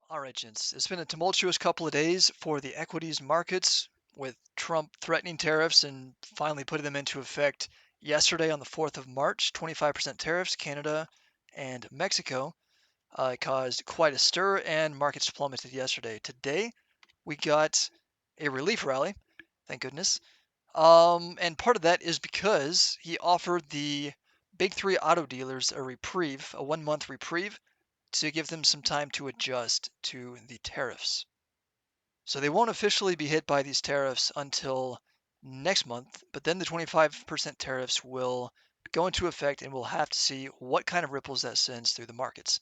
All right, gents. It's been a tumultuous couple of days for the equities markets with Trump threatening tariffs and finally putting them into effect yesterday on the 4th of March. 25% tariffs, Canada and Mexico. It caused quite a stir and markets plummeted yesterday. Today, we got a relief rally, thank goodness. And part of that is because he offered the big three auto dealers a reprieve, a 1 month reprieve, to give them some time to adjust to the tariffs. So they won't officially be hit by these tariffs until next month, but then the 25% tariffs will go into effect and we'll have to see what kind of ripples that sends through the markets.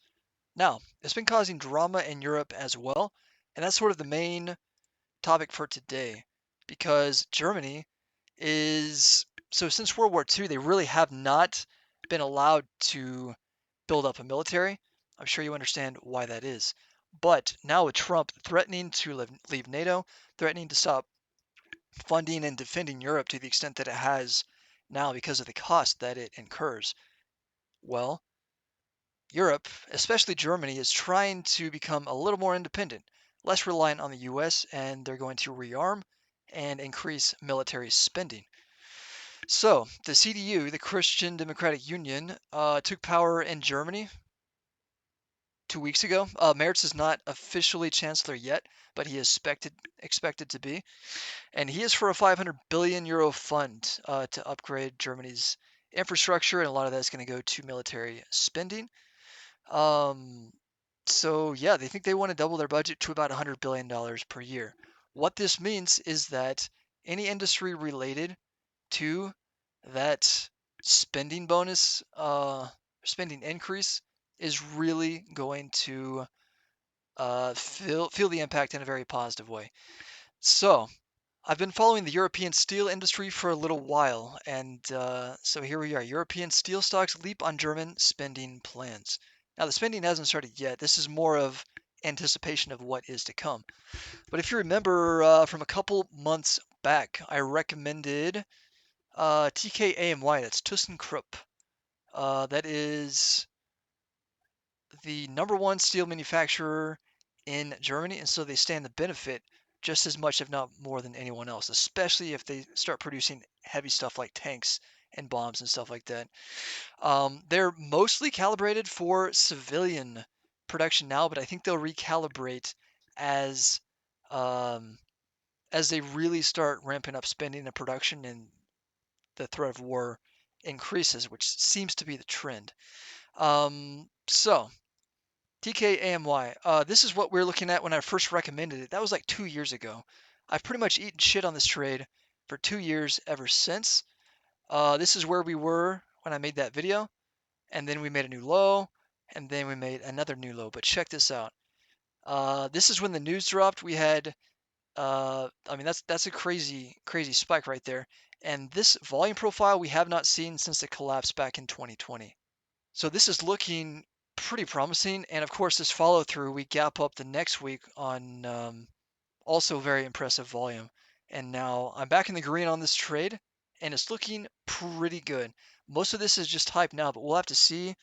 Now, it's been causing drama in Europe as well, and that's sort of the main topic for today because Germany is so since World War II, they really have not been allowed to build up a military. I'm sure you understand why that is. But now with Trump threatening to leave NATO, threatening to stop funding and defending Europe to the extent that it has now because of the cost that it incurs, well, Europe, especially Germany, is trying to become a little more independent, less reliant on the US, and they're going to rearm and increase military spending. So, the CDU, the Christian Democratic Union, took power in Germany 2 weeks ago. Merz is not officially chancellor yet, but he is expected to be, and he is for a 500 billion euro fund to upgrade Germany's infrastructure, and a lot of that is going to go to military spending. Um, so yeah, they think they want to double their budget to about $100 billion per year. What this means is that any industry related to that spending bonus, spending increase, is really going to feel the impact in a very positive way. So I've been following the European steel industry for a little while, and so here we are. European steel stocks leap on German spending plans. Now the spending hasn't started yet. This is more of anticipation of what is to come. But if you remember from a couple months back, I recommended TKAMY. That's ThyssenKrupp. That is the number one steel manufacturer in Germany, and so they stand to benefit just as much, if not more, than anyone else, especially if they start producing heavy stuff like tanks and bombs and stuff like that. They're mostly calibrated for civilian production now, but I think they'll recalibrate as um, as they really start ramping up spending and production and the threat of war increases, which seems to be the trend. So TKAMY. This is what we are looking at when I first recommended it. That was like 2 years ago. I've pretty much eaten shit on this trade for 2 years ever since. This is where we were when I made that video, and then we made a new low, and then we made another new low. But check this out. This is when the news dropped. We had, I mean, that's a crazy spike right there. And this volume profile we have not seen since the collapse back in 2020. So this is looking pretty promising. And of course, this follow through, we gap up the next week on also very impressive volume. And now I'm back in the green on this trade, and it's looking pretty good. Most of this is just hype now, but we'll have to see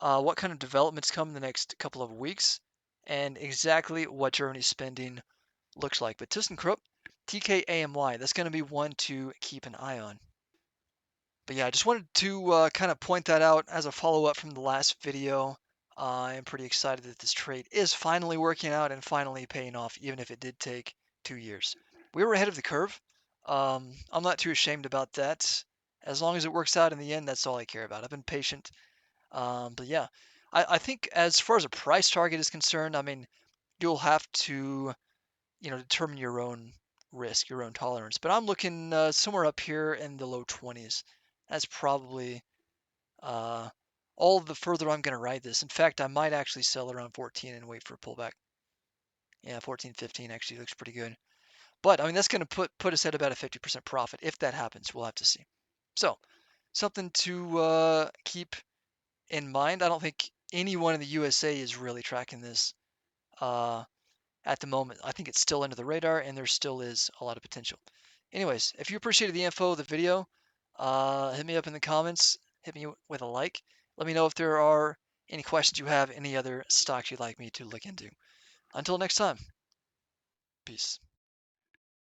what kind of developments come in the next couple of weeks and exactly what Germany's spending looks like. But ThyssenKrupp, TKAMY, that's going to be one to keep an eye on. But yeah, I just wanted to kind of point that out as a follow-up from the last video. I am pretty excited that this trade is finally working out and finally paying off, even if it did take 2 years. We were ahead of the curve. I'm not too ashamed about that. As long as it works out in the end, that's all I care about. I've been patient. But yeah, I think as far as a price target is concerned, I mean, you'll have to, determine your own risk, your own tolerance. But I'm looking somewhere up here in the low 20s. That's probably uh, all the further I'm going to ride this. In fact, I might actually sell around 14 and wait for a pullback. Yeah, 14, 15 actually looks pretty good. But I mean, that's going to put us at about a 50% profit. If that happens, we'll have to see. So something to keep in mind. I don't think anyone in the USA is really tracking this uh, at the moment. I think it's still under the radar, and there still is a lot of potential. Anyways, if you appreciated the info of the video, hit me up in the comments. Hit me with a like. Let me know if there are any questions you have, any other stocks you'd like me to look into. Until next time, peace.